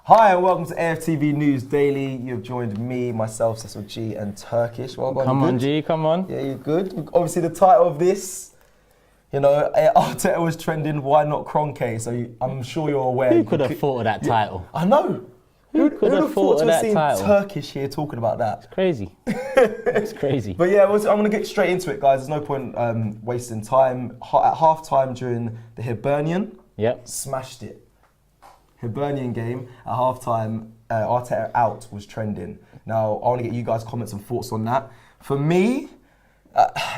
Hi and welcome to AFTV News Daily. You've joined me, myself, Cecil G and Turkish. Well, come on, G, come on. Yeah, you're good. Obviously the title of this, Arteta was trending, why not Kroenke? So I'm sure you're aware. Who could have thought of that title? I know. Who could have thought of that title? Turkish here talking about that. It's crazy. It's crazy. But yeah, I'm going to get straight into it, guys. There's no point wasting time. At half-time during the Hibernian, smashed it. Hibernian game, at half-time, Arteta Out was trending. Now, I want to get you guys' comments and thoughts on that. For me,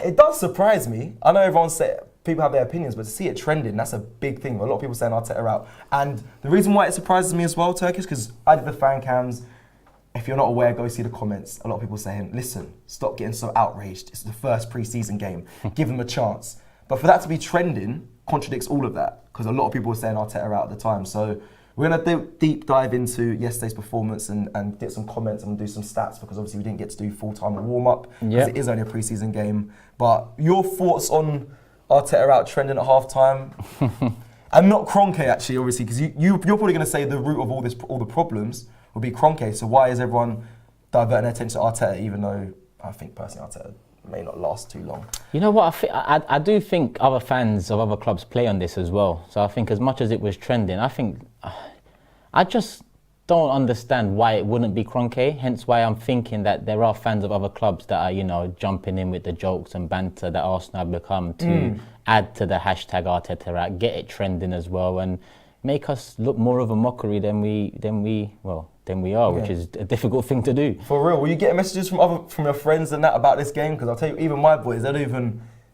it does surprise me. I know everyone says people have their opinions, but to see it trending, that's a big thing. A lot of people saying Arteta out. And the reason why it surprises me as well, Turkish, because I did the fan cams. If you're not aware, go see the comments. A lot of people saying, listen, stop getting so outraged. It's the first pre-season game. Give them a chance. But for that to be trending contradicts all of that, because a lot of people were saying Arteta out at the time. So we're going to deep dive into yesterday's performance and get some comments and do some stats, because obviously we didn't get to do full-time warm-up because it is only a pre-season game. But your thoughts on Arteta out trending at half-time? And not Kroenke, actually, obviously, because you're probably going to say the root of all the problems would be Kroenke. So why is everyone diverting their attention to Arteta, even though I think personally Arteta may not last too long? You know what, I do think other fans of other clubs play on this as well. So I think as much as it was trending, I just don't understand why it wouldn't be Kroenke. Hence why I'm thinking that there are fans of other clubs that are, jumping in with the jokes and banter that Arsenal have become to add to the hashtag Arteta out, get it trending as well, and make us look more of a mockery than we are, which is a difficult thing to do. For real, will you get messages from your friends and that about this game? Because I'll tell you, even my boys,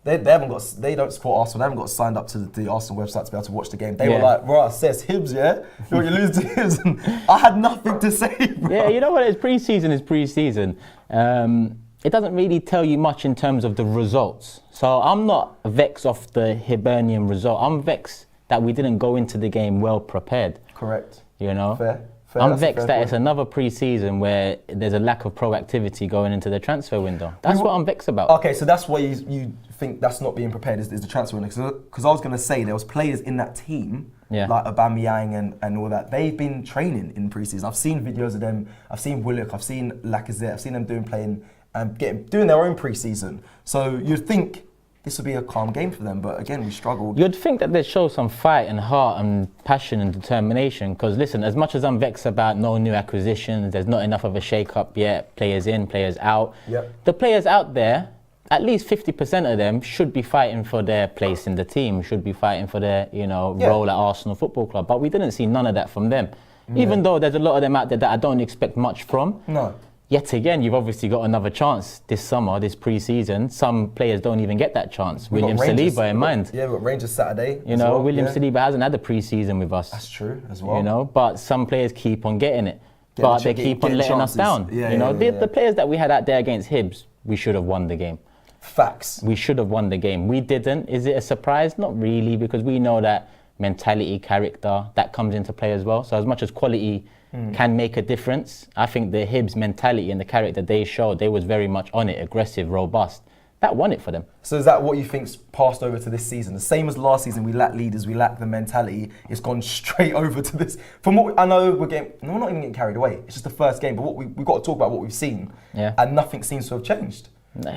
they don't support Arsenal. They haven't got signed up to the Arsenal website to be able to watch the game. They were like, "Right, says Hibs, yeah, you want to lose to Hibs?" And I had nothing to say, bro. Yeah, you know what? It's pre-season. It doesn't really tell you much in terms of the results. So I'm not vexed off the Hibernian result. I'm vexed that we didn't go into the game well prepared. Correct. Fair. I'm vexed that it's another pre-season where there's a lack of proactivity going into the transfer window. That's what I'm vexed about. Okay, so that's why you think that's not being prepared is the transfer window. Because I was going to say there was players in that team, like Aubameyang and all that. They've been training in pre-season. I've seen videos of them. I've seen Willock. I've seen Lacazette. I've seen them doing their own pre-season. So you'd think this would be a calm game for them, but again, we struggled. You'd think that they'd show some fight and heart and passion and determination, because listen, as much as I'm vexed about no new acquisitions, there's not enough of a shake-up yet, players in, players out. The players out there, at least 50% of them should be fighting for their place in the team, should be fighting for their role at Arsenal Football Club, but we didn't see none of that from them. Even though there's a lot of them out there that I don't expect much from. No. Yet again, you've obviously got another chance this summer, this pre-season. Some players don't even get that chance. William Saliba in mind. Yeah, we've got Rangers Saturday. William Saliba hasn't had a pre-season with us. That's true as well. But some players keep on getting it. But they keep on letting us down. The players that we had out there against Hibs, we should have won the game. Facts. We should have won the game. We didn't. Is it a surprise? Not really, because we know that mentality, character, that comes into play as well. So as much as quality can make a difference, I think the Hibs mentality and the character they showed, they was very much on it, aggressive, robust. That won it for them. So is that what you think's passed over to this season? The same as last season, we lack leaders, we lack the mentality. It's gone straight over to this. From what I know, we're not even getting carried away. It's just the first game, but we've got to talk about what we've seen. And nothing seems to have changed.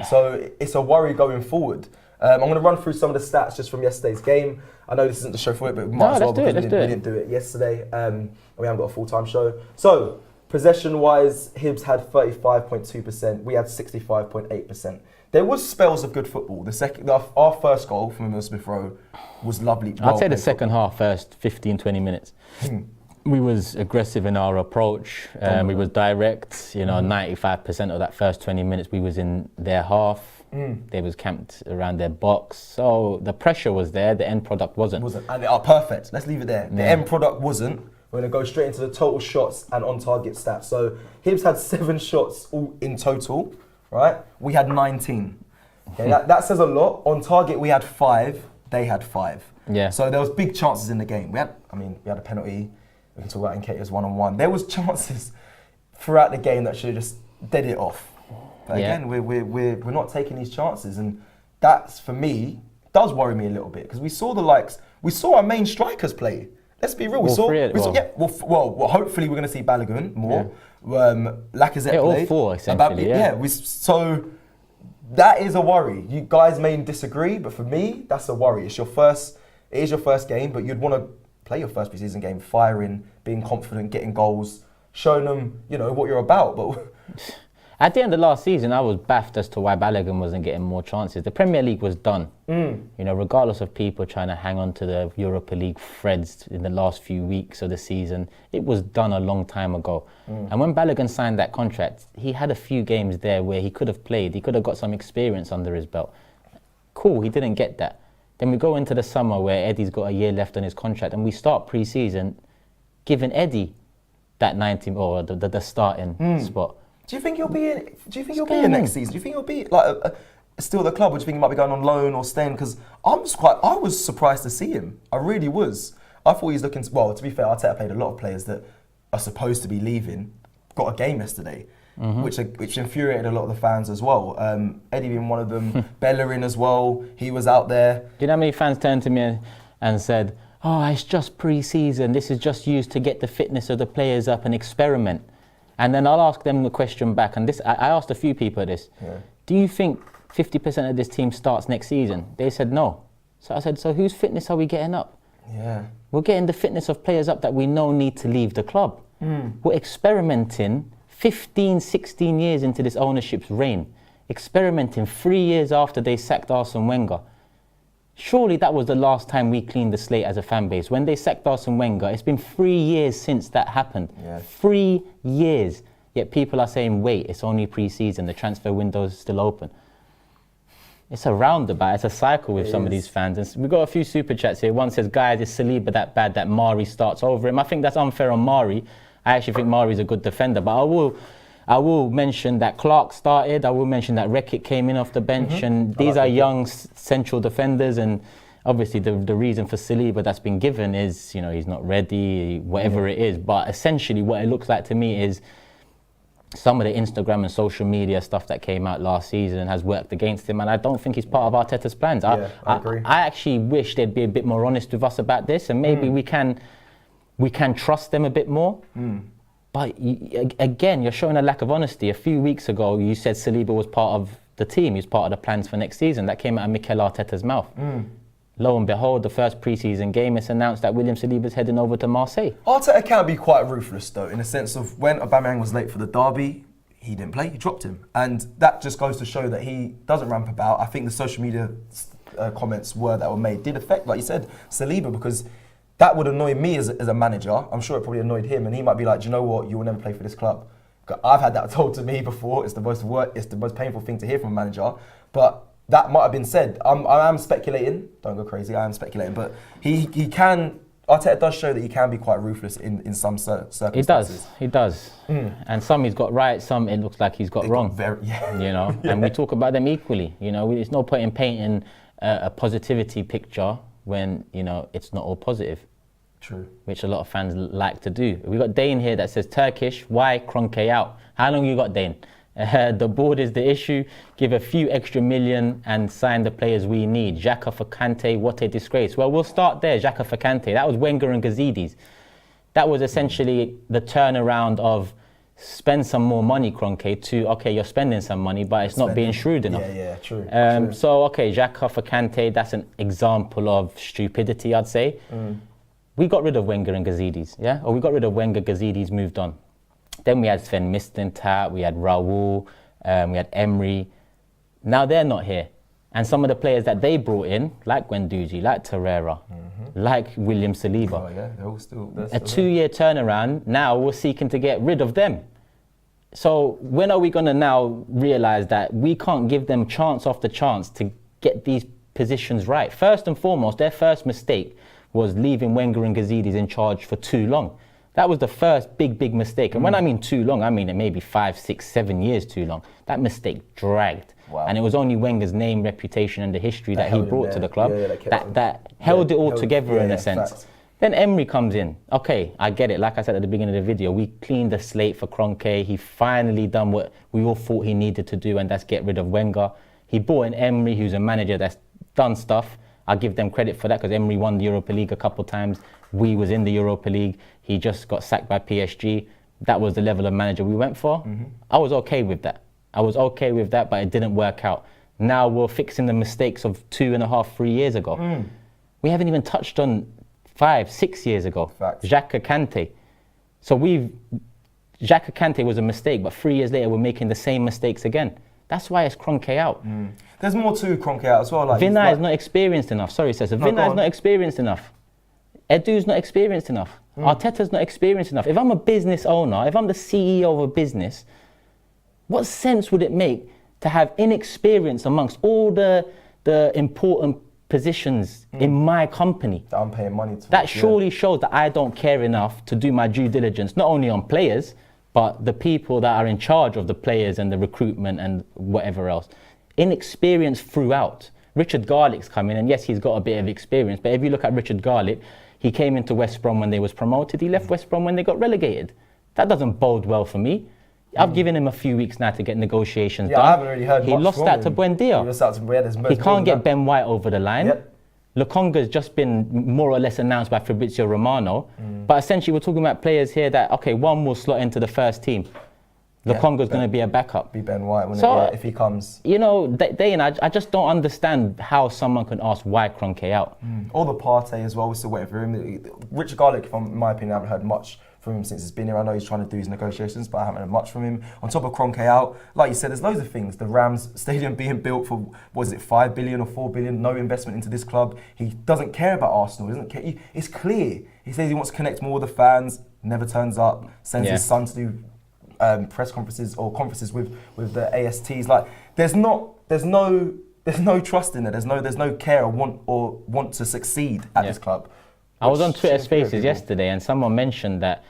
So it's a worry going forward. I'm going to run through some of the stats just from yesterday's game. I know this isn't the show for it, but we might as well because we didn't do it yesterday. And we haven't got a full-time show. So, possession-wise, Hibs had 35.2%. We had 65.8%. There was spells of good football. Our first goal from Emil Smith Rowe was lovely. I'd say the second half, first 15, 20 minutes. We was aggressive in our approach. We was direct. 95% of that first 20 minutes, we was in their half. They was camped around their box. So the pressure was there. The end product wasn't. And perfect. Let's leave it there. The end product wasn't. We're going to go straight into the total shots and on-target stats. So Hibs had 7 shots all in total, right? We had 19. Okay, that says a lot. On target, we had 5. They had 5. Yeah. So there was big chances in the game. We had a penalty. We can talk about Nketiah's one-on-one. There was chances throughout the game that should have just dead it off. But again, we're not taking these chances, and that's, for me, does worry me a little bit, because we saw our main strikers play. let's be real. We saw hopefully we're going to see Balogun more. Yeah. Lacazette all played. four essentially. So that is a worry. You guys may disagree, but for me, that's a worry. It is your first game, but you'd want to play your first preseason game, firing, being confident, getting goals, showing them, what you're about. But at the end of last season, I was baffed as to why Balogun wasn't getting more chances. The Premier League was done. Regardless of people trying to hang on to the Europa League threads in the last few weeks of the season, it was done a long time ago. And when Balogun signed that contract, he had a few games there where he could have played. He could have got some experience under his belt. Cool, he didn't get that. Then we go into the summer where Eddie's got a year left on his contract, and we start pre-season giving Eddie that 90 or the starting spot. Do you think he'll be in? Do you think he'll be in next season? Do you think he'll be like still at the club, or do you think he might be going on loan or staying? Because I was surprised to see him. I really was. I thought he's looking. Well, to be fair, Arteta played a lot of players that are supposed to be leaving. Got a game yesterday, which infuriated a lot of the fans as well. Eddie being one of them, Bellerin as well. He was out there. Do you know how many fans turned to me and said, "Oh, it's just pre-season. This is just used to get the fitness of the players up and experiment." And then I'll ask them the question back, and I asked a few people this. Yeah. Do you think 50% of this team starts next season? They said no. So I said, so whose fitness are we getting up? Yeah. We're getting the fitness of players up that we know need to leave the club. We're experimenting 15, 16 years into this ownership's reign. Experimenting 3 years after they sacked Arsene Wenger. Surely that was the last time we cleaned the slate as a fan base. When they sacked Arsene Wenger, it's been 3 years since that happened. Yeah. 3 years. Yet people are saying, wait, it's only pre-season, the transfer window is still open. It's a roundabout, it's a cycle with some of these fans. And we've got a few super chats here. One says, guys, is Saliba that bad that Mari starts over him? I think that's unfair on Mari. I actually think Mari's a good defender, but I will mention that Clark started. I will mention that Rekik came in off the bench, and these are young central defenders. And obviously, the reason for Saliba that's been given is, he's not ready, whatever it is. But essentially, what it looks like to me is some of the Instagram and social media stuff that came out last season has worked against him, and I don't think he's part of Arteta's plans. I agree. I actually wish they'd be a bit more honest with us about this, and maybe we can trust them a bit more. But again, you're showing a lack of honesty. A few weeks ago, you said Saliba was part of the team. He's part of the plans for next season. That came out of Mikel Arteta's mouth. Lo and behold, the first pre-season game, it's announced that William Saliba's heading over to Marseille. Arteta can be quite ruthless, though, in the sense of when Aubameyang was late for the derby, he didn't play, he dropped him. And that just goes to show that he doesn't ramp about. I think the social media comments that were made did affect, like you said, Saliba, because that would annoy me as a manager. I'm sure it probably annoyed him, and he might be like, do you know what, you will never play for this club. I've had that told to me before. It's the most painful thing to hear from a manager. But that might have been said. I am speculating. Don't go crazy. I am speculating. But he can. Arteta does show that he can be quite ruthless in some circumstances. He does. And some he's got right. Some it looks like he's got wrong. And we talk about them equally. There's no point in painting a positivity picture when it's not all positive. True. Which a lot of fans like to do. We got Dane here that says, Turkish, why Kroenke out? How long you got, Dane? The board is the issue. Give a few extra million and sign the players we need. Xhaka for Kante, what a disgrace. Well, we'll start there. Xhaka for Kante. That was Wenger and Gazidis. That was essentially the turnaround of spend some more money, Kroenke, to, okay, you're spending some money, but it's not being shrewd enough. Yeah, true. So, okay, Xhaka for Kante, that's an example of stupidity, I'd say. We got rid of Wenger and Gazidis, yeah? Or we got rid of Wenger, Gazidis moved on. Then we had Sven Mislintat, we had Raul, we had Emery. Now they're not here. And some of the players that they brought in, like Guendouzi, like Torreira, like William Saliba. Oh yeah, they're still a 2-year turnaround, now we're seeking to get rid of them. So when are we going to now realise that we can't give them chance after chance to get these positions right? First and foremost, their first mistake was leaving Wenger and Gazidis in charge for too long. That was the first big mistake. And when I mean too long, I mean it maybe 5, 6, 7 years too long. That mistake dragged. Wow. And it was only Wenger's name, reputation and the history that he brought to the club that held it all together in a sense. Facts. Then Emery comes in. Okay, I get it. Like I said at the beginning of the video, we cleaned the slate for Kroenke. He finally done what we all thought he needed to do, and that's get rid of Wenger. He brought in Emery, who's a manager that's done stuff. I give them credit for that because Emery won the Europa League a couple times. we was in the Europa League. He just got sacked by PSG. That was the level of manager we went for. I was okay with that. But it didn't work out. Now we're fixing the mistakes of 2.5, 3 years ago. We haven't even touched on 5, 6 years ago. Facts. Xhaka Kante. So Xhaka Kante was a mistake, but 3 years later we're making the same mistakes again. That's why it's Kroenke out. There's more to Kroenke Out as well. Like Vinay is not experienced enough. Sorry, Cesar. Vinay is not experienced enough. Edu's not experienced enough. Arteta's not experienced enough. If I'm a business owner, if I'm the CEO of a business, what sense would it make to have inexperience amongst all the important positions in my company? That I'm paying money to. That surely shows that I don't care enough to do my due diligence, not only on players, but the people that are in charge of the players and the recruitment and whatever else. Inexperience throughout. Richard Garlick's coming, and yes, he's got a bit of experience, but if you look at Richard Garlick, he came into West Brom when they was promoted, he left West Brom when they got relegated. That doesn't bode well for me. I've given him a few weeks now to get negotiations done. I haven't really heard He much lost from that him. to Buendia. He lost out to Buendia. He can't get Ben White over the line. Yep. Lokonga's just been more or less announced by Fabrizio Romano. But essentially, we're talking about players here that, okay, one will slot into the first team. Lokonga's going to be a backup. Be Ben White, wouldn't it? If he comes. You know, I just don't understand how someone can ask why Kroenke out. Or the Partey as well, we're still waiting for him. Richard Garlick, in my opinion, I haven't heard much from him since he's been here. I know he's trying to do his negotiations, but I haven't heard much from him. On top of Kroenke Out, like you said, there's loads of things. The Rams stadium being built for, what is it, 5 billion or 4 billion, no investment into this club. He doesn't care about Arsenal, he doesn't care. It's clear. He says he wants to connect more with the fans, never turns up, sends his son to do press conferences or conferences with the ASTs. Like, there's no trust in there. There's no care or want to succeed at this club. I was on Twitter Spaces yesterday, and someone mentioned that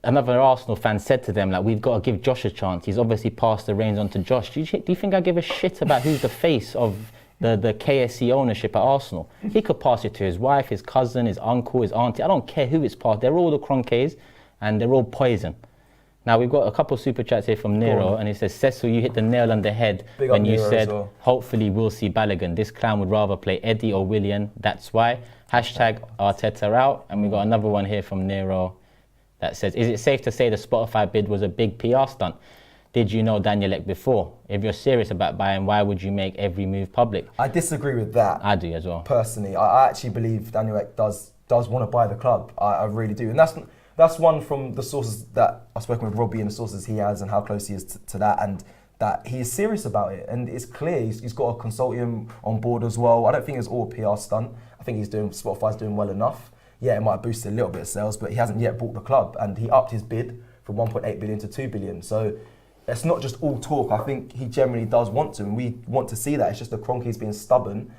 another Arsenal fan said to them, like, we've got to give Josh a chance. He's obviously passed the reins on to Josh. Do you think I give a shit about who's the face of the KSC ownership at Arsenal? He could pass it to his wife, his cousin, his uncle, his auntie. I don't care who it's passed. They're all the Kroenkes, and they're all poison. Now, we've got a couple of super chats here from Nero, and he says, Cecil, you hit the nail on the head when you said, hopefully we'll see Balogun. This clown would rather play Eddie or Willian. That's why. Hashtag Arteta out. And we've got another one here from Nero that says, is it safe to say the Spotify bid was a big PR stunt? Did you know Daniel Ek before? If you're serious about buying, why would you make every move public? I disagree with that. I do as well. Personally, I actually believe Daniel Ek does want to buy the club. I really do. And that's one from the sources that I've spoken with Robbie and the sources he has and how close he is to that, and that he is serious about it. And it's clear he's got a consortium on board as well. I don't think it's all a PR stunt. I think Spotify's doing well enough. Yeah, it might boost a little bit of sales, but he hasn't yet bought the club, and he upped his bid from 1.8 billion to 2 billion. So it's not just all talk. I think he generally does want to, and we want to see that. It's just the Kroenkes being stubborn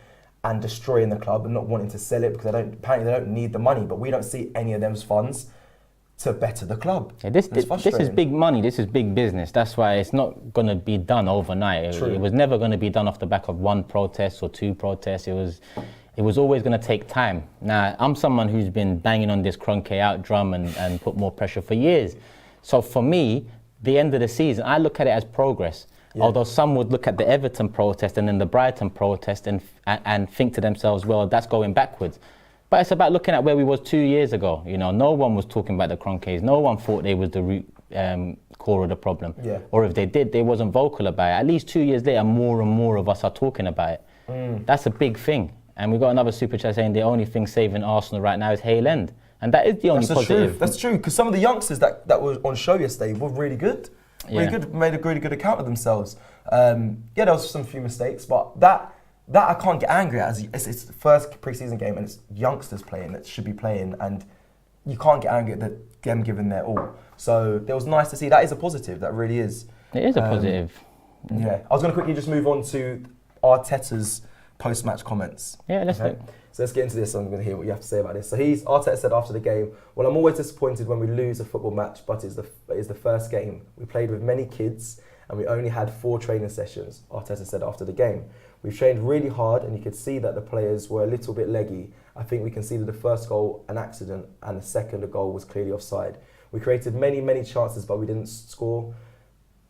and destroying the club and not wanting to sell it because apparently they don't need the money, but we don't see any of those funds to better the club. Yeah, this is big money, this is big business. That's why it's not going to be done overnight. It was never going to be done off the back of one protest or two protests. It was always going to take time. Now, I'm someone who's been banging on this Kroenke out drum and put more pressure for years. So for me, the end of the season, I look at it as progress. Yeah. Although some would look at the Everton protest and then the Brighton protest and think to themselves, well, that's going backwards. But it's about looking at where we was 2 years ago. You know, no one was talking about the Kroenkes. No one thought they was the root core of the problem. Yeah. Or if they did, they wasn't vocal about it. At least 2 years later, more and more of us are talking about it. That's a big thing. And we've got another super chat saying the only thing saving Arsenal right now is Hale End. And that is the only positive. That's true, because some of the youngsters that were on show yesterday were really good. Really good, made a really good account of themselves. Yeah, there was some few mistakes, but that I can't get angry at. It's the first pre-season game and it's youngsters playing that should be playing, and you can't get angry at them giving their all. So it was nice to see. That is a positive, that really is. It is a positive. Yeah. I was going to quickly just move on to Arteta's post-match comments. Yeah, let's do. So let's get into this. I'm going to hear what you have to say about this. So Arteta said after the game, well, I'm always disappointed when we lose a football match, but it's the first game. We played with many kids and we only had 4 training sessions, Arteta said after the game. We've trained really hard and you could see that the players were a little bit leggy. I think we conceded the first goal an accident and the second goal was clearly offside. We created many, many chances, but we didn't score.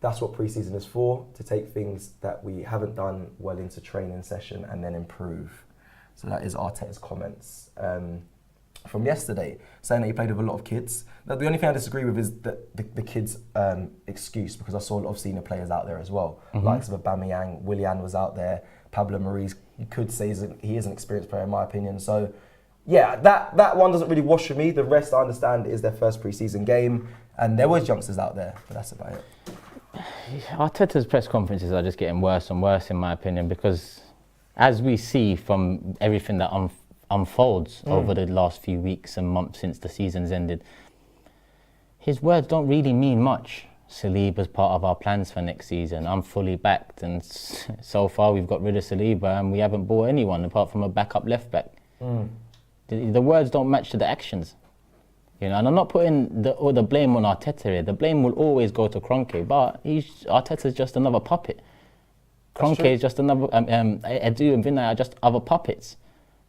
That's what pre-season is for, to take things that we haven't done well into training session and then improve. So that is Arteta's comments. from yesterday, saying that he played with a lot of kids. Now, the only thing I disagree with is the kids' excuse, because I saw a lot of senior players out there as well. Likes of Aubameyang, Willian was out there, Pablo Maurice, you could say he is an experienced player in my opinion. So, yeah, that one doesn't really wash for me. The rest, I understand, is their first pre-season game, and there was youngsters out there, but that's about it. Arteta's press conferences are just getting worse and worse, in my opinion, because as we see from everything that unfolds over the last few weeks and months since the season's ended, his words don't really mean much. Saliba's part of our plans for next season. I'm fully backed, and so far we've got rid of Saliba and we haven't bought anyone apart from a backup left back. The words don't match to the actions. And I'm not putting the blame on Arteta here. The blame will always go to Kroenke, but Arteta's just another puppet. Kroenke is just another, Edu and Vinay are just other puppets.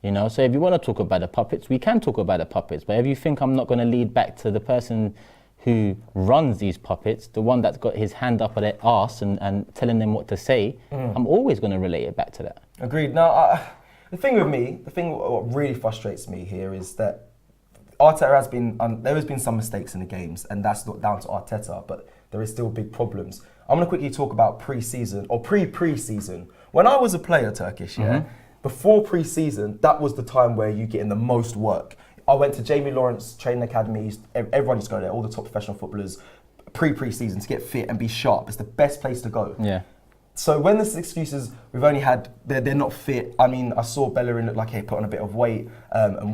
So if you want to talk about the puppets, we can talk about the puppets. But if you think I'm not going to lead back to the person who runs these puppets, the one that's got his hand up their arse and telling them what to say, I'm always going to relate it back to that. Agreed. Now, the thing what really frustrates me here is that Arteta has been, there has been some mistakes in the games, and that's not down to Arteta, but there is still big problems. I'm going to quickly talk about pre-season, or pre-season. When I was a player, Turkish, before pre-season, that was the time where you get in the most work. I went to Jamie Lawrence Training Academy, everyone used to go there, all the top professional footballers, pre-season to get fit and be sharp. It's the best place to go. Yeah. So when there's excuses, we've only had, they're not fit. I mean, I saw Bellerin look like he put on a bit of weight, and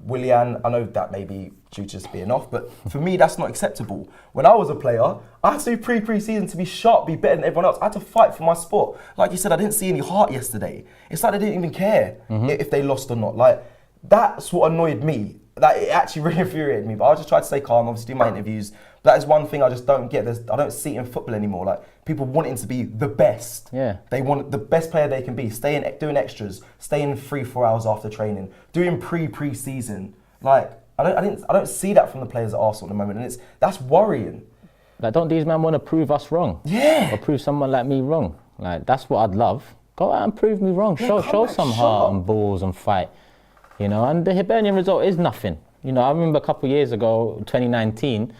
Willian, I know that may be due to just being off, but for me, that's not acceptable. When I was a player, I had to do pre-season to be sharp, be better than everyone else. I had to fight for my sport. Like you said, I didn't see any heart yesterday. It's like they didn't even care if they lost or not. Like, that's what annoyed me. Like, it actually really infuriated me, but I just tried to stay calm, obviously do my interviews. But that is one thing I just don't get. I don't see it in football anymore. Like, people wanting to be the best. Yeah. They want the best player they can be. Doing extras, staying 3-4 hours after training, doing pre-season. Like, I don't see that from the players at Arsenal at the moment, and that's worrying. Like, don't these men want to prove us wrong? Yeah. Or prove someone like me wrong? Like, that's what I'd love. Go out and prove me wrong. Yeah, show some heart and balls and fight. And the Hibernian result is nothing. I remember a couple of years ago, 2019,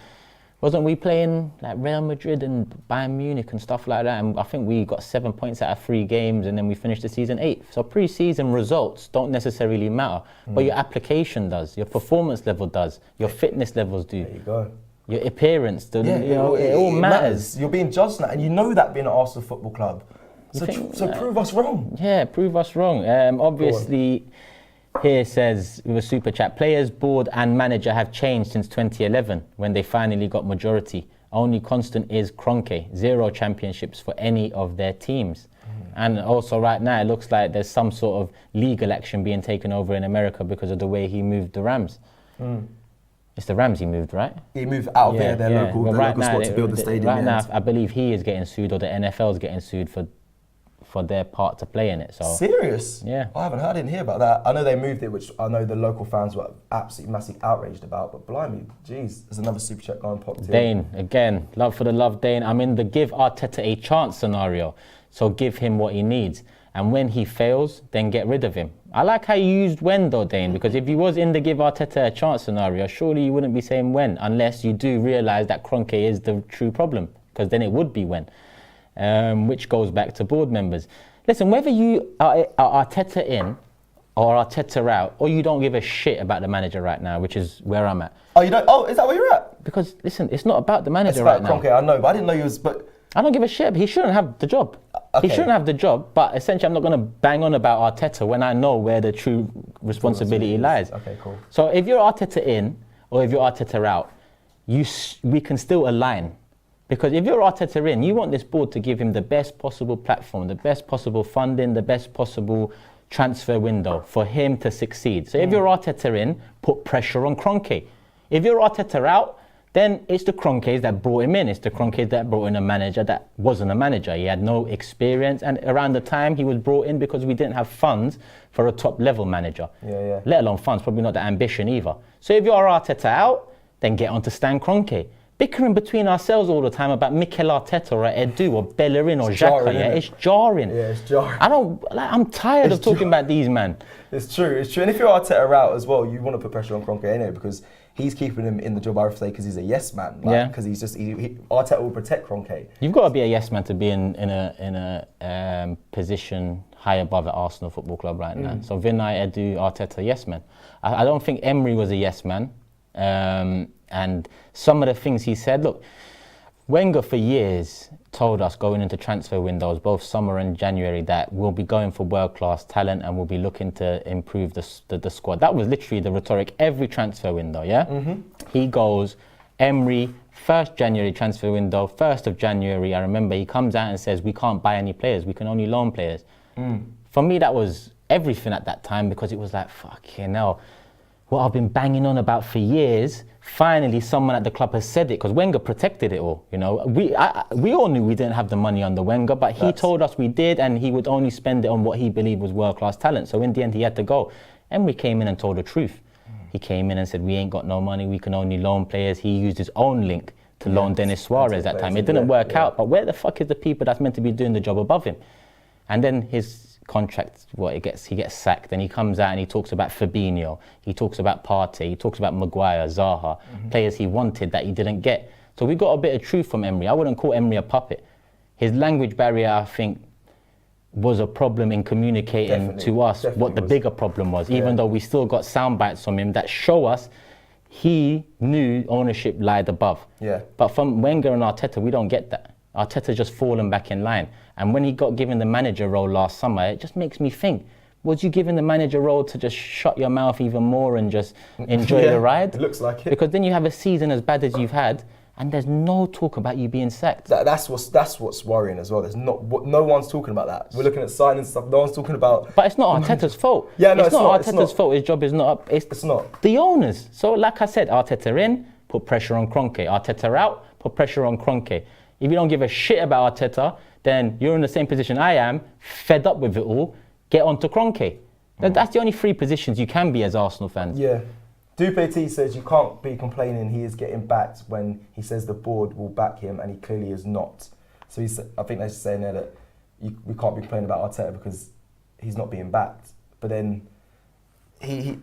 wasn't we playing like Real Madrid and Bayern Munich and stuff like that? And I think we got 7 points out of 3 games, and then we finished the season 8th. So pre-season results don't necessarily matter, but your application does, your performance level does, your fitness levels do. There you go. Your appearance, it all matters. You're being judged now, and you know that being at Arsenal Football Club. So prove us wrong. Yeah, prove us wrong. Obviously, here says, with a super chat, players, board and manager have changed since 2011 when they finally got majority. Only constant is Kroenke, 0 championships for any of their teams. And also right now it looks like there's some sort of legal action being taken over in America because of the way he moved the Rams. It's the Rams he moved, right? He moved out of their local spot to build the stadium. Right now I believe he is getting sued, or the NFL is getting sued for their part to play in it. So serious? Yeah. I didn't hear about that. I know they moved it, which I know the local fans were absolutely massively outraged about, but blimey, geez, there's another super chat going popped in. Dane, again, love for the love, Dane. I'm in the give Arteta a chance scenario, so give him what he needs. And when he fails, then get rid of him. I like how you used when though, Dane, because if you was in the give Arteta a chance scenario, surely you wouldn't be saying when, unless you do realise that Kroenke is the true problem, because then it would be when. Which goes back to board members. Listen, whether you are Arteta in or Arteta out, or you don't give a shit about the manager right now, which is where I'm at. Oh, you don't? Oh, is that where you're at? Because listen, it's not about the manager right now. It's about Kroenke, I know, but I didn't know he was. But I don't give a shit. He shouldn't have the job. Okay. He shouldn't have the job. But essentially, I'm not going to bang on about Arteta when I know where the true responsibility lies. Okay, cool. So if you're Arteta in or if you're Arteta out, we can still align. Because if you're Arteta in, you want this board to give him the best possible platform, the best possible funding, the best possible transfer window for him to succeed. So if you're Arteta in, put pressure on Kroenke. If you're Arteta out, then it's the Kroenkes that brought him in. It's the Kroenkes that brought in a manager that wasn't a manager. He had no experience, and around the time he was brought in because we didn't have funds for a top level manager. Let alone funds, probably not the ambition either. So if you're Arteta out, then get on to Stan Kroenke. bickering between ourselves all the time about Mikel Arteta or Edu or Bellerin or Xhaka. Yeah, it's jarring. Yeah, it's jarring. I'm tired of talking about these men. It's true. And if you're Arteta out as well, you want to put pressure on Kroenke anyway, because he's keeping him in the job, I would say, because he's a yes man. Because Arteta will protect Kroenke. You've got to be a yes man to be in a position high above at Arsenal Football Club right now. So Vinay, Edu, Arteta, yes man. I don't think Emery was a yes man. And some of the things he said, look, Wenger for years told us going into transfer windows, both summer and January, that we'll be going for world-class talent and we'll be looking to improve the squad. That was literally the rhetoric every transfer window, yeah? He goes, Emery, 1st January transfer window, 1st of January, I remember he comes out and says, we can't buy any players, we can only loan players. For me, that was everything at that time, because it was like, fucking hell, what I've been banging on about for years, finally someone at the club has said it, because Wenger protected it all. You know, we all knew we didn't have the money under Wenger, but he told us we did, and he would only spend it on what he believed was world-class talent. So in the end, he had to go. Emery came in and told the truth. He came in and said, we ain't got no money, we can only loan players. He used his own link to loan Denis Suarez that time. It didn't work out, but where the fuck is the people that's meant to be doing the job above him? And then his contract, he gets sacked, and he comes out and he talks about Fabinho, he talks about Partey, he talks about Maguire, Zaha, players he wanted that he didn't get. So we got a bit of truth from Emery. I wouldn't call Emery a puppet. His language barrier, I think, was a problem in communicating to us what the bigger problem was, even though we still got sound bites from him that show us he knew ownership lied above. But from Wenger and Arteta, we don't get that. Arteta just fallen back in line. And when he got given the manager role last summer, it just makes me think, was you given the manager role to just shut your mouth even more and just enjoy the ride? It looks like it. Because then you have a season as bad as you've had, and there's no talk about you being sacked. That's what's worrying as well. No one's talking about that. We're looking at signing stuff. No one's talking about. But it's not Arteta's fault. Yeah, no, it's not Arteta's fault. His job is not up. It's not the owners. So, like I said, Arteta in, put pressure on Kroenke. Arteta out, put pressure on Kroenke. If you don't give a shit about Arteta, then you're in the same position I am, fed up with it all, get on to Kroenke. That's the only 3 positions you can be as Arsenal fans. Yeah. Dupetit says you can't be complaining he is getting backed when he says the board will back him, and he clearly is not. So I think they're just saying there that we can't be complaining about Arteta because he's not being backed. But then have you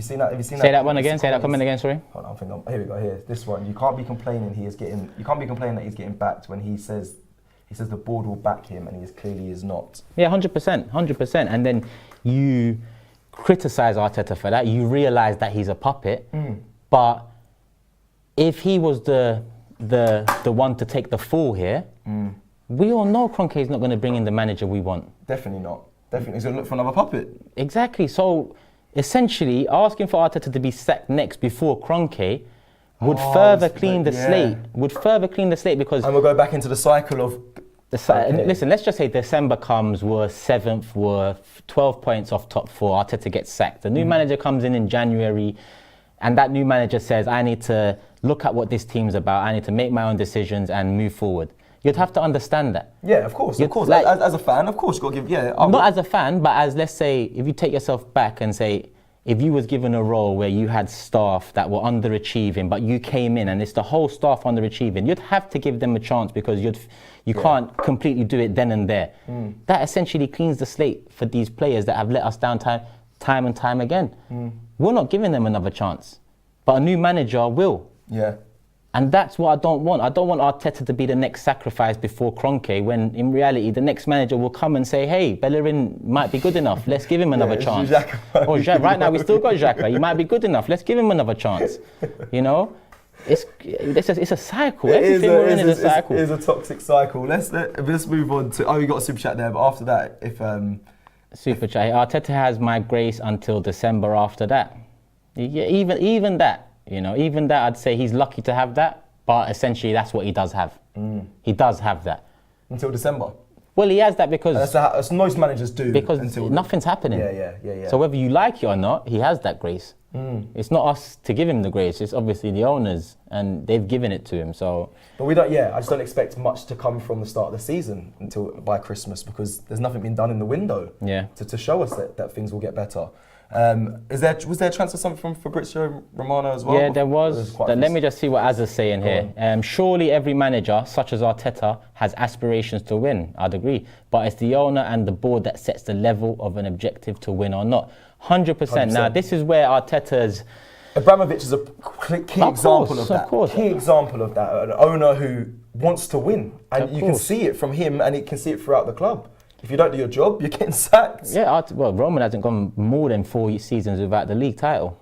seen that? Say that one again. Say that comment again. Sorry. Hold on, here we go. Here, this one. You can't be complaining You can't be complaining that he's getting backed when he says the board will back him, and he clearly is not. Yeah, 100%. And then you criticize Arteta for that. You realise that he's a puppet. But if he was the one to take the fall here, we all know Kroenke is not going to bring in the manager we want. Definitely not. Definitely, he's going to look for another puppet. Exactly. So essentially, asking for Arteta to be sacked next before Kroenke would further clean the slate. Would further clean the slate, because. And we'll go back into the cycle of. Listen, let's just say December comes, we're 7th, we're 12 points off top 4, Arteta gets sacked. The new manager comes in January, and that new manager says, I need to look at what this team's about, I need to make my own decisions and move forward. You'd have to understand that. Yeah, of course. Like, as a fan, of course, you've got to give. Not as a fan, but as, let's say, if you take yourself back and say, if you was given a role where you had staff that were underachieving, but you came in and it's the whole staff underachieving, you'd have to give them a chance, because you can't completely do it then and there. That essentially cleans the slate for these players that have let us down time and time again. We're not giving them another chance, but a new manager will. Yeah. And that's what I don't want. I don't want Arteta to be the next sacrifice before Kroenke, when in reality the next manager will come and say, hey, Bellerin might be good enough, let's give him another chance. Right now we still got Xhaka, he might be good enough, let's give him another chance. You know? It's a cycle. Everything we're in is a cycle. It is a toxic cycle. Let's move on to. You got a super chat there, but after that, if super chat. Arteta has my grace until December. After that, even that, even that, I'd say he's lucky to have that. But essentially, that's what he does have. He does have that until December. Well, he has that because that's most managers do. Because nothing's happening. Yeah. So whether you like it or not, he has that grace. It's not us to give him the grace. It's obviously the owners, and they've given it to him. So, but we don't. Yeah, I just don't expect much to come from the start of the season until by Christmas, because there's nothing been done in the window. Yeah. To show us that things will get better. Was there a transfer something from Fabrizio Romano as well? Yeah, there was. Let me just see what Az is saying here. Surely every manager, such as Arteta, has aspirations to win. I'd agree. But it's the owner and the board that sets the level of an objective to win or not. 100%. Now, this is where Arteta's... Abramovich is a key example of that. Of course. Key example of that. An owner who wants to win. And you can see it from him and you can see it throughout the club. If you don't do your job, you're getting sacked. Yeah, well, Roman hasn't gone more than 4 seasons without the league title.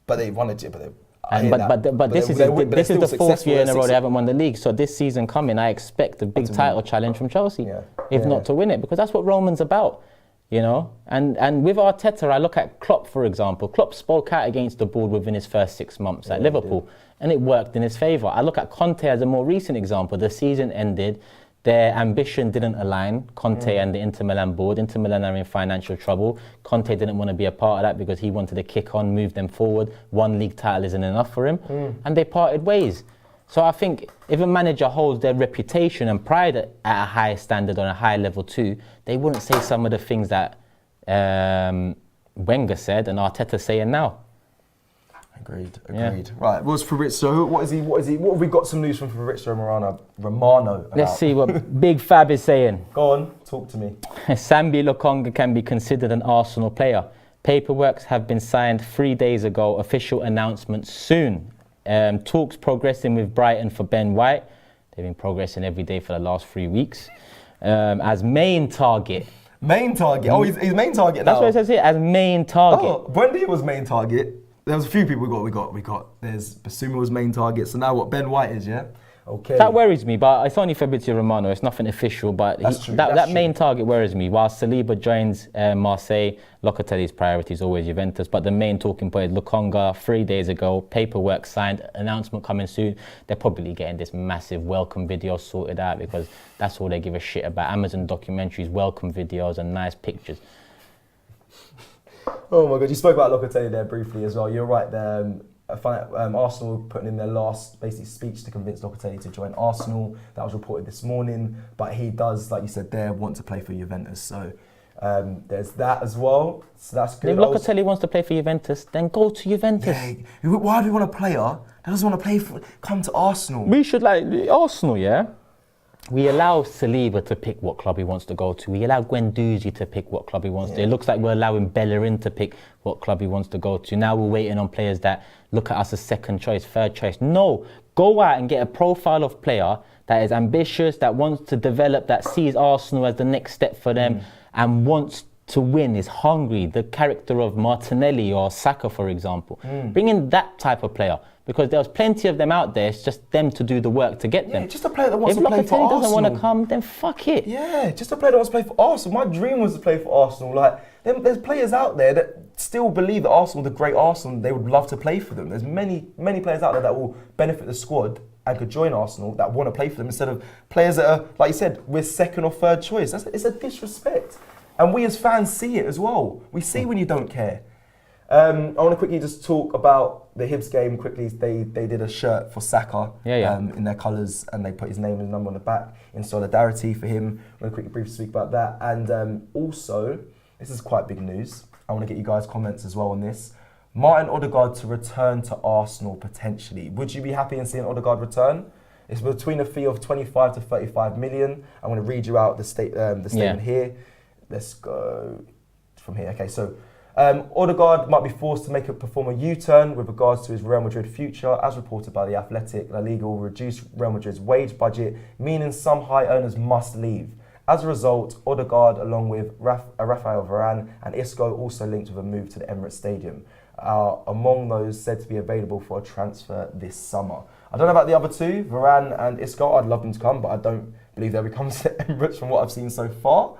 But they wanted it. But this is the fourth year in a row they haven't won the league. So this season coming, I expect a big title challenge from Chelsea, if not to win it, because that's what Roman's about, you know. And with Arteta, I look at Klopp, for example. Klopp spoke out against the board within his first 6 months at Liverpool, and it worked in his favour. I look at Conte as a more recent example. The season ended. Their ambition didn't align, Conte and the Inter Milan board. Inter Milan are in financial trouble. Conte didn't want to be a part of that because he wanted to kick on, move them forward. One league title isn't enough for him. And they parted ways. So I think if a manager holds their reputation and pride at a high standard on a high level too, they wouldn't say some of the things that Wenger said and Arteta saying now. Agreed. Yeah. Right, what's Fabrizio? What have we got some news from Fabrizio Romano about? Let's see what Big Fab is saying. Go on, talk to me. Sambi Lokonga can be considered an Arsenal player. Paperwork have been signed 3 days ago. Official announcement soon. Talks progressing with Brighton for Ben White. They've been progressing every day for the last 3 weeks. As main target. Main target? Oh, he's main target now. That's what it says here, as main target. Oh, Wendy was main target. There was a few people we got. There's Basuma was main target. So now what? Ben White is, yeah? Okay. That worries me, but it's only Fabrizio Romano. It's nothing official, but that main target worries me. While Saliba joins Marseille, Locatelli's priority is always Juventus, but the main talking point is Lokonga 3 days ago. Paperwork signed, announcement coming soon. They're probably getting this massive welcome video sorted out because that's all they give a shit about. Amazon documentaries, welcome videos, and nice pictures. Oh my God, you spoke about Locatelli there briefly as well. You're right there. Arsenal putting in their last basically speech to convince Locatelli to join Arsenal. That was reported this morning. But he does, like you said there, want to play for Juventus. So there's that as well. So that's good. If Locatelli wants to play for Juventus, then go to Juventus. Yeah. Why do we want a player that doesn't want to come to Arsenal? We should Arsenal, yeah? We allow Saliba to pick what club he wants to go to. We allow Guendouzi to pick what club he wants to. It looks like we're allowing Bellerin to pick what club he wants to go to. Now we're waiting on players that look at us as second choice, third choice. No, go out and get a profile of player that is ambitious, that wants to develop, that sees Arsenal as the next step for them and wants to win, is hungry. The character of Martinelli or Saka, for example. Bring in that type of player. Because there's plenty of them out there, it's just them to do the work to get them. Just a player that wants to play for Arsenal. If Locatelli doesn't want to come, then fuck it. Yeah, just a player that wants to play for Arsenal. My dream was to play for Arsenal. There's players out there that still believe that Arsenal, the great Arsenal, they would love to play for them. There's many players out there that will benefit the squad and could join Arsenal that want to play for them instead of players that are, like you said, we're second or third choice. It's a disrespect. And we as fans see it as well. We see when you don't care. I want to quickly just talk about the Hibs game quickly. They did a shirt for Saka in their colours and they put his name and number on the back in solidarity for him. I'm going to quickly briefly speak about that. And also, this is quite big news. I want to get you guys' comments as well on this. Martin Odegaard to return to Arsenal potentially. Would you be happy in seeing Odegaard return? It's between a fee of 25 to 35 million. I'm going to read you out the statement here. Let's go from here. Okay, so Odegaard might be forced to perform a U-turn with regards to his Real Madrid future. As reported by The Athletic, La Liga will reduce Real Madrid's wage budget, meaning some high earners must leave. As a result, Odegaard, along with Rafael Varane and Isco, also linked with a move to the Emirates Stadium, are among those said to be available for a transfer this summer. I don't know about the other two, Varane and Isco. I'd love them to come, but I don't believe they'll be coming to the Emirates from what I've seen so far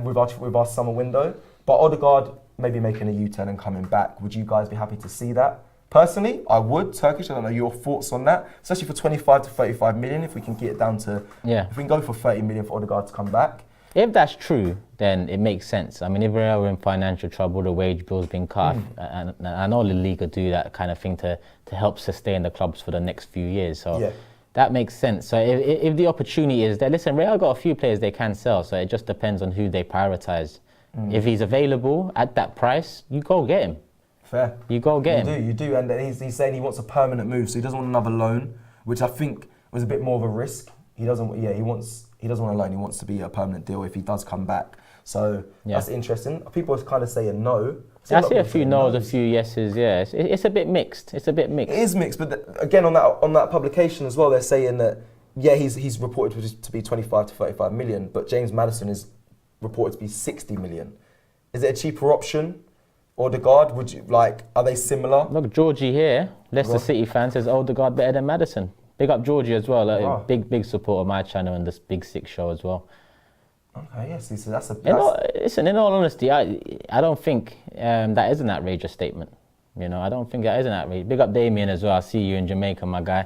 with our summer window. But Odegaard maybe making a U-turn and coming back. Would you guys be happy to see that? Personally, I would. Turkish, I don't know your thoughts on that. Especially for 25 to 35 million, if we can get it down to... If we can go for 30 million for Odegaard to come back. If that's true, then it makes sense. I mean, if we're in financial trouble, the wage bill's been cut, and I know La Liga do that kind of thing to help sustain the clubs for the next few years. So that makes sense. So if the opportunity is there, listen, Real got a few players they can sell, so it just depends on who they prioritise If he's available at that price, you go get him. Fair. You go get him. You do. And he's saying he wants a permanent move, so he doesn't want another loan, which I think was a bit more of a risk. He doesn't want a loan. He wants to be a permanent deal if he does come back. So that's interesting. People are kind of saying no. I see a few no's, a few yeses. Yeah, it's a bit mixed. It is mixed, but again on that publication as well, they're saying that he's reported to be 25 to 35 million, but James Maddison is reported to be 60 million. Is it a cheaper option? Odegaard, are they similar? Look, Georgie here, Leicester City fan, says Odegaard better than Maddison. Big up Georgie as well. A big supporter of my channel and this Big Six show as well. Okay, yes, so that's a... Listen, in all honesty, I don't think that is an outrageous statement. You know, I don't think that is an outrageous. Big up Damien as well. I see you in Jamaica, my guy.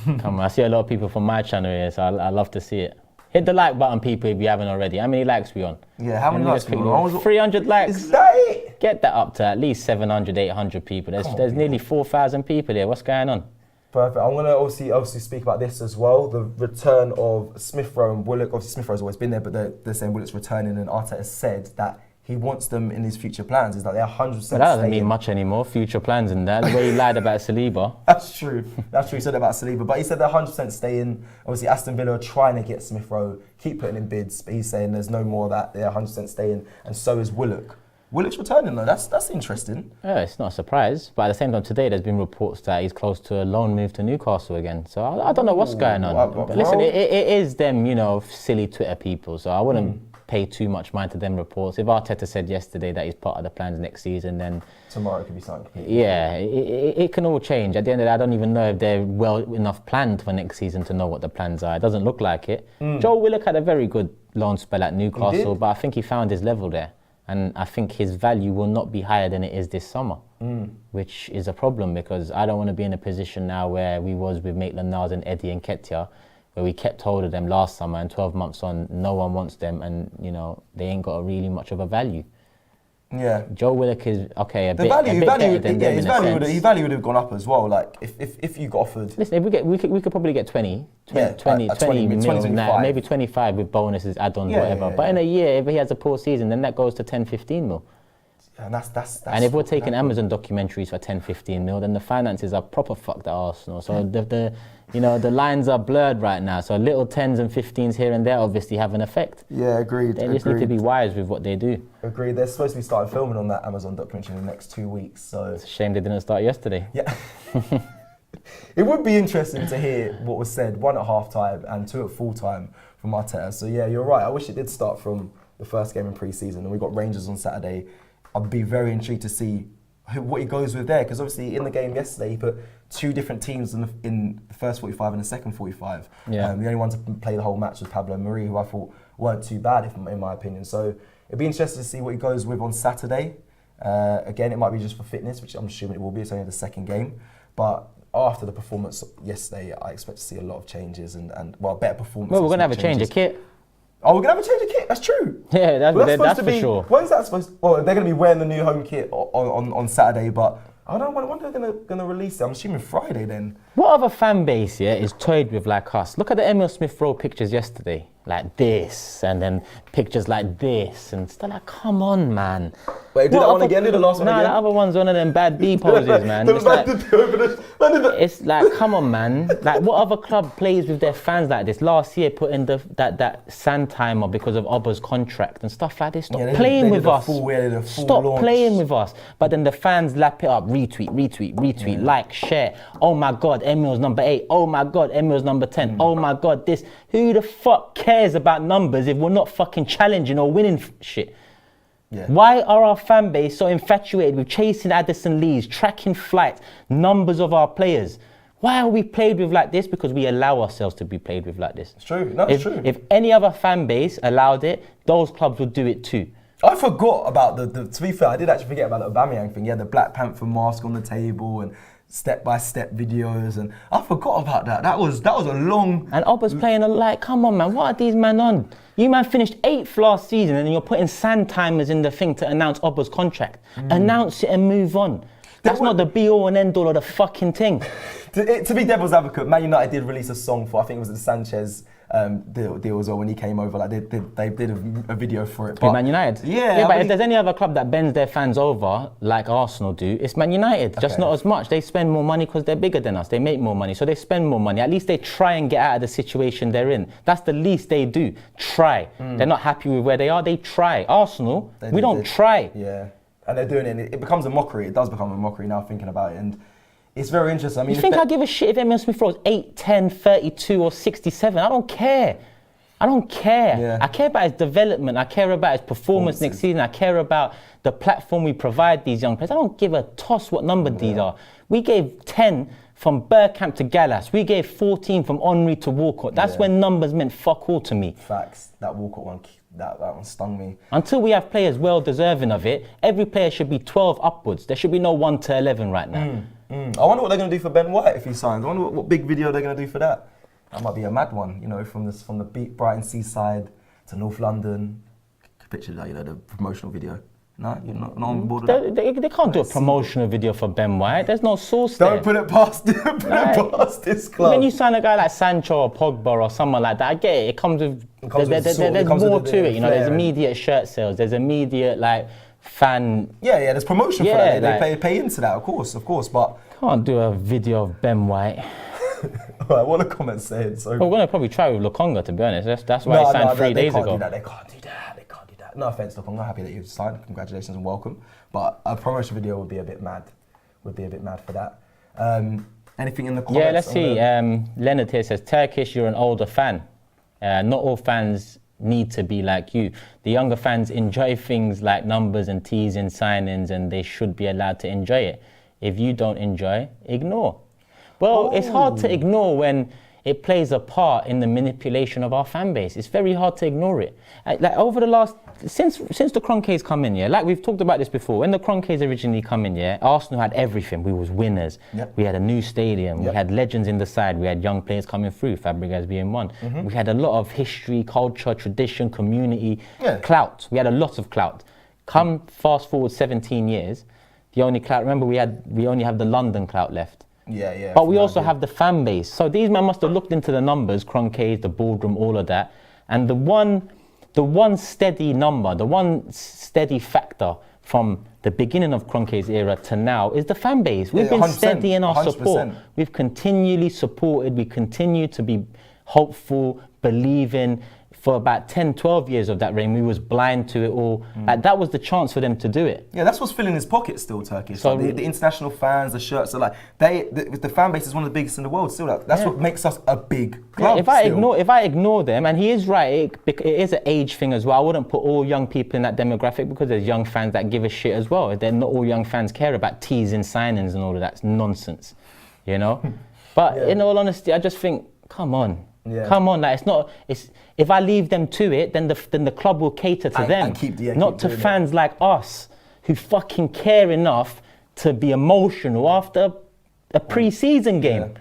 Come on, I see a lot of people from my channel here, so I love to see it. Hit the like button, people, if you haven't already. How many likes we on? Yeah, how many likes we on? 300 likes. Is that it? Get that up to at least 700, 800 people. There's nearly 4,000 people here. What's going on? Perfect. I'm going to obviously speak about this as well. The return of Smith Rowe and Willock. Obviously, Smith Rowe's always been there, but they're saying Willock's returning, and Arteta said that he wants them in his future plans. Is that they're 100% But that doesn't mean much anymore, future plans and that. The way he lied about Saliba. That's true. He said about Saliba. But he said they're 100% staying. Obviously, Aston Villa are trying to get Smith Rowe, keep putting in bids, but he's saying there's no more of that. They're 100% staying, and so is Willock. Willock's returning though, that's interesting. Yeah, it's not a surprise. But at the same time, today there's been reports that he's close to a loan move to Newcastle again. So I don't know what's going on. But listen, it is them, silly Twitter people. So I wouldn't pay too much mind to them reports. If Arteta said yesterday that he's part of the plans next season, then... Tomorrow it could be something. Yeah, it can all change. At the end of the day, I don't even know if they're well enough planned for next season to know what the plans are. It doesn't look like it. Joe Willock had a very good loan spell at Newcastle, but I think he found his level there. And I think his value will not be higher than it is this summer, which is a problem because I don't want to be in a position now where we was with Maitland-Niles and Eddie and Nketiah, where we kept hold of them last summer and 12 months on, no one wants them and, they ain't got really much of a value. Yeah. Joe Willock is, okay, his value would have gone up as well, like, if you got offered... Listen, if we could probably get 20 mil now, maybe 25 with bonuses, add-ons, whatever. But in a year, if he has a poor season, then that goes to 10, 15 mil. And that's and if we're taking Amazon documentaries for 10, 15 mil, then the finances are proper fucked at Arsenal. So the lines are blurred right now. So little 10s and 15s here and there obviously have an effect. Yeah, agreed. They just need to be wise with what they do. Agreed. They're supposed to be starting filming on that Amazon documentary in the next 2 weeks. So it's a shame they didn't start yesterday. Yeah. It would be interesting to hear what was said, 1 at half-time and 2 at full-time from Arteta. So yeah, you're right. I wish it did start from the first game in pre-season, and we got Rangers on Saturday. I'd be very intrigued to see what he goes with there, because obviously in the game yesterday he put 2 different teams in the first 45 and the second 45. Yeah. The only one to play the whole match was Pablo Mari, who I thought weren't too bad in my opinion. So it'd be interesting to see what he goes with on Saturday. Again, it might be just for fitness, which I'm assuming it will be. It's only the second game, but after the performance yesterday, I expect to see a lot of changes and better performance. Well, we're gonna have a change of kit. Oh, we're going to have a change of kit? That's true. Yeah, that's for sure. When's that supposed to... Well, they're going to be wearing the new home kit on Saturday, but I don't know when they're going to release it. I'm assuming Friday then. What other fan base, is toyed with like us? Look at the Emil Smith Rowe pictures yesterday. Like this, and then pictures like this, and stuff like, come on, man. Wait, do that one again? Do the last one again? No, the other one's one of them bad B poses, man. It's like, come on, man. Like, what other club plays with their fans like this? Last year, put in that sand timer because of Oba's contract and stuff like this. Stop playing with us. Stop playing with us. But then the fans lap it up, retweet, like, share. Oh my God, Emil's number 8. Oh my God, Emil's number 10. Oh my God, this. Who the fuck cares about numbers if we're not fucking challenging or winning shit? Yeah. Why are our fan base so infatuated with chasing Addison Lees, tracking flights, numbers of our players? Why are we played with like this? Because we allow ourselves to be played with like this. It's true. No, it's true. If any other fan base allowed it, those clubs would do it too. I forgot about the to be fair, I did actually forget about the Aubameyang thing. Yeah, the Black Panther mask on the table and step-by-step videos, and I forgot about that. That was a long... And Oba's playing like, come on, man, what are these men on? You man finished 8th last season and then you're putting sand timers in the thing to announce Oba's contract. Announce it and move on. That's not the be-all and end-all of the fucking thing. To be devil's advocate, Man United did release a song for, I think it was the Sanchez deal as well when he came over. Like they did a video for it. But Man United? Yeah. But if there's any other club that bends their fans over, like Arsenal do, it's Man United. Just not as much. They spend more money because they're bigger than us. They make more money, so they spend more money. At least they try and get out of the situation they're in. That's the least they do. Try. They're not happy with where they are. They try. Arsenal, we don't try. Yeah. And they're doing it. It becomes a mockery. It does become a mockery now thinking about it. And it's very interesting. I mean, you think I give a shit if Emile Smith Rowe is 8, 10, 32 or 67? I don't care. I don't care. Yeah. I care about his development. I care about his performance next season. I care about the platform we provide these young players. I don't give a toss what number these are. We gave 10 from Bergkamp to Gallas. We gave 14 from Henry to Walcott. That's when numbers meant fuck all to me. Facts. That Walcott one, that one stung me. Until we have players well deserving of it, every player should be 12 upwards. There should be no 1 to 11 right now. I wonder what they're going to do for Ben White if he signs. I wonder what big video they're going to do for that. That might be a mad one, you know, from the Brighton seaside to North London. Picture that, you know, the promotional video. No, you're not on board with that? They can't do a promotional video for Ben White. There's no source there. Don't put it past this club. When you sign a guy like Sancho or Pogba or someone like that, I get it. It comes with, there's more to it, you know. There's immediate shirt sales. There's immediate, like, fan... Yeah, there's promotion for that. They pay into that, of course, but... Can't do a video of Ben White. Alright, what are the comments saying? So, we're going to probably try with Lokonga, to be honest. That's why he signed 3 days ago. They can't do that. No offense, look, I'm not happy that you've signed. Congratulations and welcome. But a promotion video would be a bit mad. Would be a bit mad for that. Anything in the comments? Yeah, let's see. Leonard here says, Turkish, you're an older fan. Not all fans need to be like you. The younger fans enjoy things like numbers and T's and signings, and they should be allowed to enjoy it. If you don't enjoy, ignore. Well, it's hard to ignore when it plays a part in the manipulation of our fan base. It's very hard to ignore it. Like over the last, since the Kroenkes come in, like we've talked about this before, when the Kroenkes originally come in, Arsenal had everything. We was winners. We had a new stadium. We had legends in the side. We had young players coming through, Fabregas being one. We had a lot of history, culture, tradition, community, clout. We had a lot of clout. Come fast forward 17 years, the only clout, remember we only have the London clout left. But we also have the fan base. So these men must have looked into the numbers, Kroenkes, the boardroom, all of that. And the one steady number, the one steady factor from the beginning of Kroenke's era to now is the fan base. We've been steady in our 100%. Support. We've continually supported. We continue to be hopeful, believing. For about 10, 12 years of that reign, we was blind to it all. That was the chance for them to do it. Yeah, that's what's filling his pocket still, Turkey. So like the international fans, the shirts are like, the fan base is one of the biggest in the world still. That's what makes us a big club. If I ignore them, and he is right, it is an age thing as well. I wouldn't put all young people in that demographic because there's young fans that give a shit as well. Then not all young fans care about T's and signings and all of that. Nonsense, you know? But in all honesty, I just think, come on. Come on, like if I leave them to it, then the club will cater to them, not to fans like us who fucking care enough to be emotional after a pre-season game.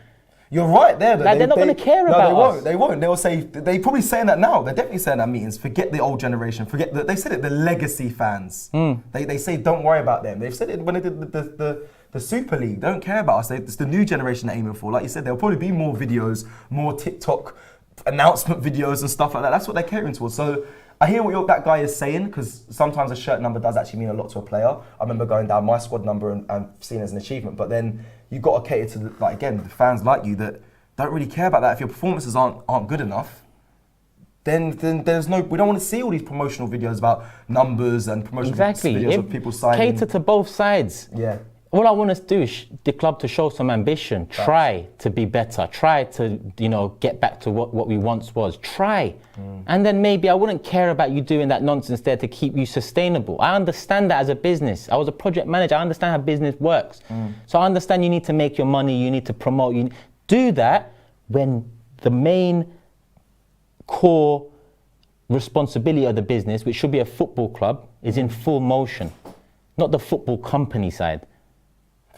You're right there. Like they're not going to care about us. They won't. They'll say, they're probably saying that now. They're definitely saying that at meetings. Forget the old generation. They said it, the legacy fans. They say don't worry about them. They've said it when they did the Super League. Don't care about us. It's the new generation they're aiming for. Like you said, there'll probably be more videos, more TikTok announcement videos and stuff like that. That's what they're catering towards. So I hear what that guy is saying, because sometimes a shirt number does actually mean a lot to a player. I remember going down my squad number and seeing it as an achievement, but then you've got to cater to, the fans like you that don't really care about that. If your performances aren't good enough, then there's no, we don't want to see all these promotional videos about numbers and promotional videos of people signing. Cater to both sides. All I want us to do is the club to show some ambition, try to be better, try to, get back to what we once was, try. And then maybe I wouldn't care about you doing that nonsense there to keep you sustainable. I understand that as a business. I was a project manager. I understand how business works. So I understand you need to make your money, you need to promote, you do that when the main core responsibility of the business, which should be a football club, is in full motion, not the football company side.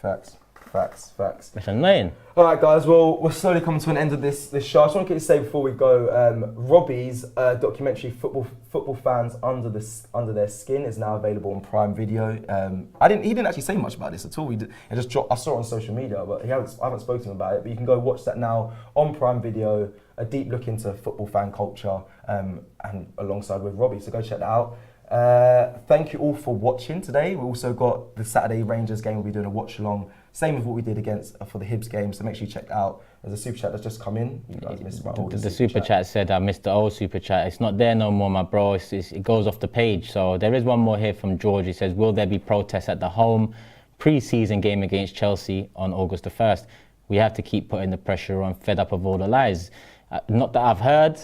Facts. Facts. It's annoying. All right, guys. Well, we're slowly coming to an end of this show. I just want to say before we go, Robbie's documentary "Football Fans Under Their Skin" is now available on Prime Video. He didn't actually say much about this at all. I saw it on social media, but I haven't spoken to him about it. But you can go watch that now on Prime Video. A deep look into football fan culture, and alongside with Robbie. So go check that out. Thank you all for watching today. We also got the Saturday Rangers game. We'll be doing a watch along. Same as what we did for the Hibs game, so make sure you check that out. There's a super chat that's just come in. You guys missed my old super chat said, I missed the old super chat. It's not there no more, my bro. It goes off the page. So there is one more here from George. He says, will there be protests at the home pre-season game against Chelsea on August the 1st? We have to keep putting the pressure on, fed up of all the lies. Not that I've heard,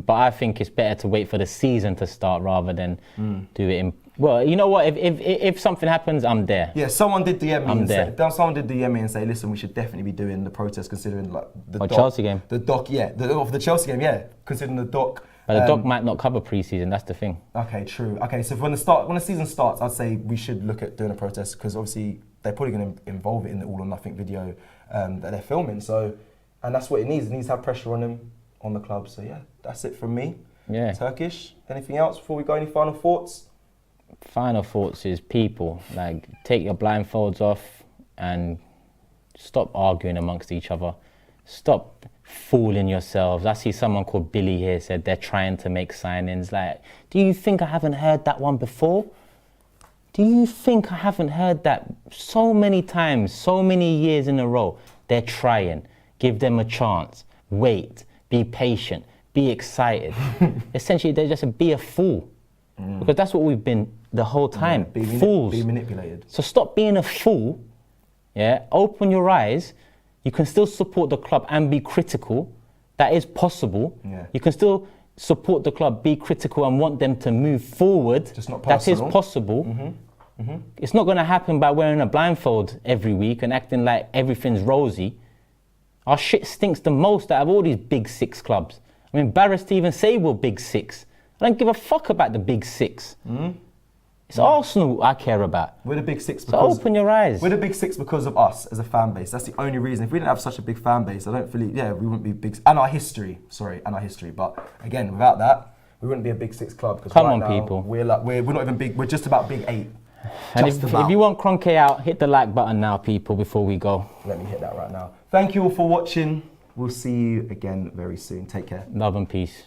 but I think it's better to wait for the season to start rather than do it in... Well, you know what? If something happens, I'm there. Yeah, someone did DM me and say, listen, we should definitely be doing the protest considering like the Chelsea game. The doc, yeah, the Chelsea game, yeah, considering the doc. But the doc might not cover pre-season. That's the thing. Okay, true. Okay, so when the season starts, I'd say we should look at doing a protest because obviously they're probably going to involve it in the All or Nothing video that they're filming. So, and that's what it needs. It needs to have pressure on them, on the club. So yeah, that's it from me. Yeah. Turkish. Anything else before we go? Any final thoughts? Final thoughts is people, like, take your blindfolds off and stop arguing amongst each other. Stop fooling yourselves. I see someone called Billy here said they're trying to make signings. Like, do you think I haven't heard that one before? Do you think I haven't heard that so many times, so many years in a row? They're trying. Give them a chance. Wait. Be patient. Be excited. Essentially, they're just be a fool. Because that's what we've been the whole time. Fools. Be manipulated. So stop being a fool. Yeah. Open your eyes. You can still support the club and be critical. That is possible. Yeah. You can still support the club, be critical and want them to move forward. Just not personal. That is possible. It's not going to happen by wearing a blindfold every week and acting like everything's rosy. Our shit stinks the most out of all these big six clubs. I'm embarrassed to even say we're big six. I don't give a fuck about the big six. It's Arsenal I care about. We're the big six because... So open your eyes. We're the big six because of us as a fan base. That's the only reason. If we didn't have such a big fan base, I don't feel... Yeah, we wouldn't be big... And our history. But again, without that, we wouldn't be a big six club. Come on, people. We're not even big. We're just about big eight. And if you want Kroenke out, hit the like button now, people, before we go. Let me hit that right now. Thank you all for watching. We'll see you again very soon. Take care. Love and peace.